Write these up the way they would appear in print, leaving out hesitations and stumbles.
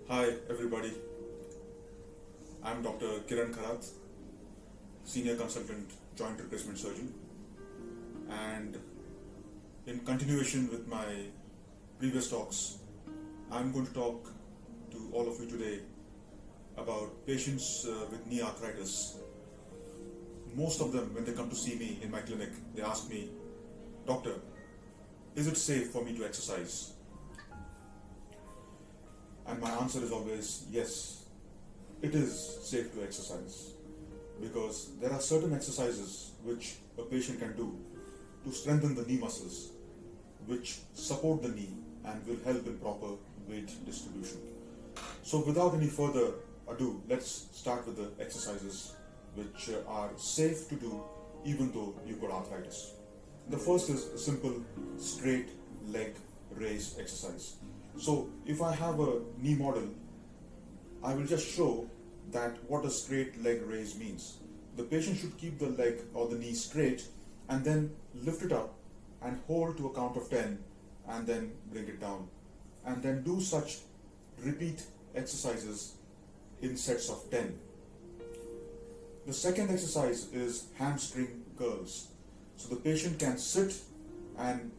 Hi everybody, I'm Dr. Kiran Kharat, Senior Consultant Joint Replacement Surgeon, and in continuation with my previous talks, I'm going to talk to all of you today about patients with knee arthritis. Most of them, when they come to see me in my clinic, they ask me, Doctor, is it safe for me to exercise? And my answer is always yes, it is safe to exercise, because there are certain exercises which a patient can do to strengthen the knee muscles, which support the knee and will help in proper weight distribution. So without any further ado, let's start with the exercises which are safe to do even though you've got arthritis. The first is a simple straight leg raise exercise. So if I have a knee model, I will just show that what a straight leg raise means. The patient should keep the leg or the knee straight and then lift it up and hold to a count of 10 and then bring it down. And then do such repeat exercises in sets of 10. The second exercise is hamstring curls. So the patient can sit and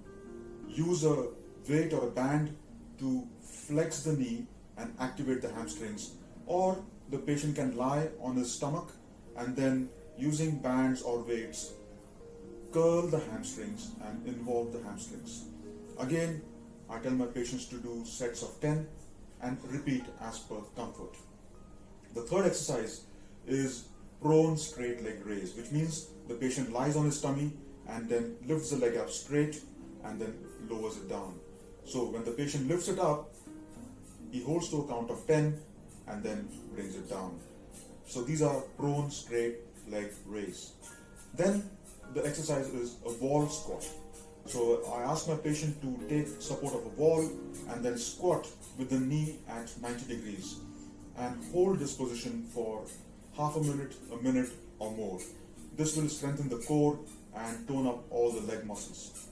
use a weight or a band to flex the knee and activate the hamstrings, or the patient can lie on his stomach and then using bands or weights curl the hamstrings and involve the hamstrings. Again, I tell my patients to do sets of 10 and repeat as per comfort. The third exercise is prone straight leg raise, which means the patient lies on his tummy and then lifts the leg up straight and then lowers it down. So when the patient lifts it up, he holds to a count of 10 and then brings it down. So these are prone straight leg raise. Then the exercise is a wall squat. So I ask my patient to take support of a wall and then squat with the knee at 90 degrees and hold this position for half a minute or more. This will strengthen the core and tone up all the leg muscles.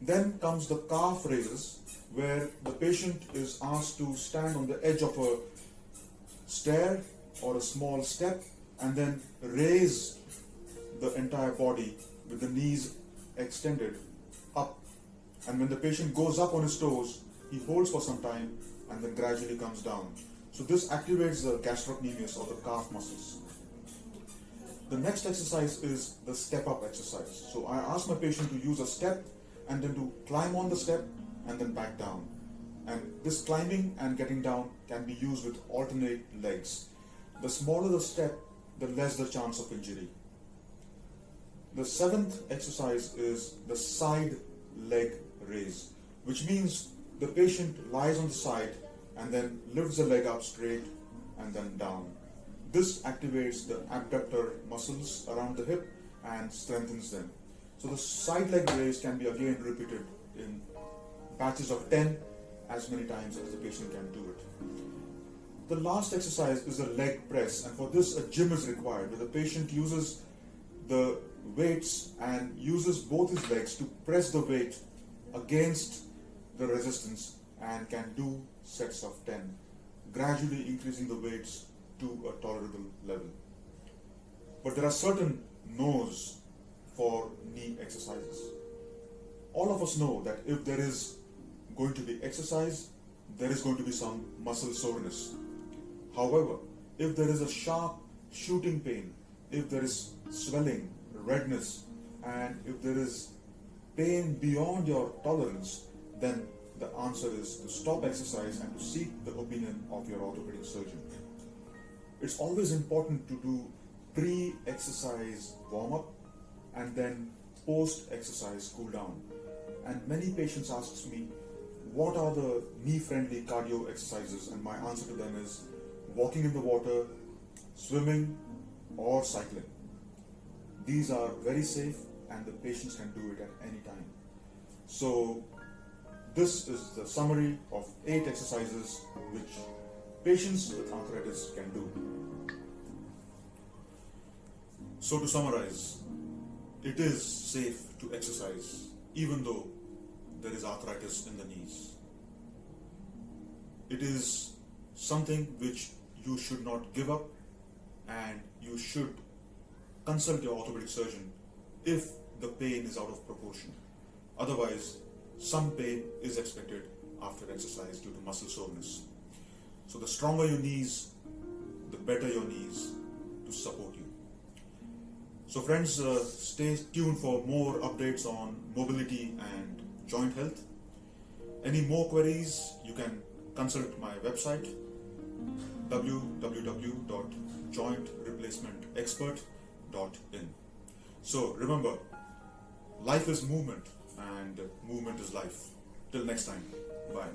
Then comes the calf raises, where the patient is asked to stand on the edge of a stair or a small step and then raise the entire body with the knees extended up. And when the patient goes up on his toes, he holds for some time and then gradually comes down. So this activates the gastrocnemius or the calf muscles. The next exercise is the step up exercise. So I ask my patient to use a step and then to climb on the step and then back down. And this climbing and getting down can be used with alternate legs. The smaller the step, the less the chance of injury. The seventh exercise is the side leg raise, which means the patient lies on the side and then lifts the leg up straight and then down. This activates the abductor muscles around the hip and strengthens them. So the side leg raise can be again repeated in batches of 10, as many times as the patient can do it. The last exercise is a leg press, and for this a gym is required, where the patient uses the weights and uses both his legs to press the weight against the resistance and can do sets of 10, gradually increasing the weights to a tolerable level. But there are certain no's for knee exercises. All of us know that if there is going to be exercise, there is going to be some muscle soreness. However, if there is a sharp shooting pain, if there is swelling, redness, and if there is pain beyond your tolerance, then the answer is to stop exercise and to seek the opinion of your orthopedic surgeon. It's always important to do pre-exercise warm-up and then post-exercise cool down. And many patients ask me, what are the knee-friendly cardio exercises? And my answer to them is walking in the water, swimming, or cycling. These are very safe and the patients can do it at any time. So this is the summary of 8 exercises which patients with arthritis can do. So to summarize, it is safe to exercise even though there is arthritis in the knees. It is something which you should not give up, and you should consult your orthopedic surgeon if the pain is out of proportion. Otherwise, some pain is expected after exercise due to muscle soreness. So the stronger your knees, the better your knees to support you. So friends, stay tuned for more updates on mobility and joint health. Any more queries, you can consult my website www.jointreplacementexpert.in. So remember, life is movement and movement is life. Till next time, bye.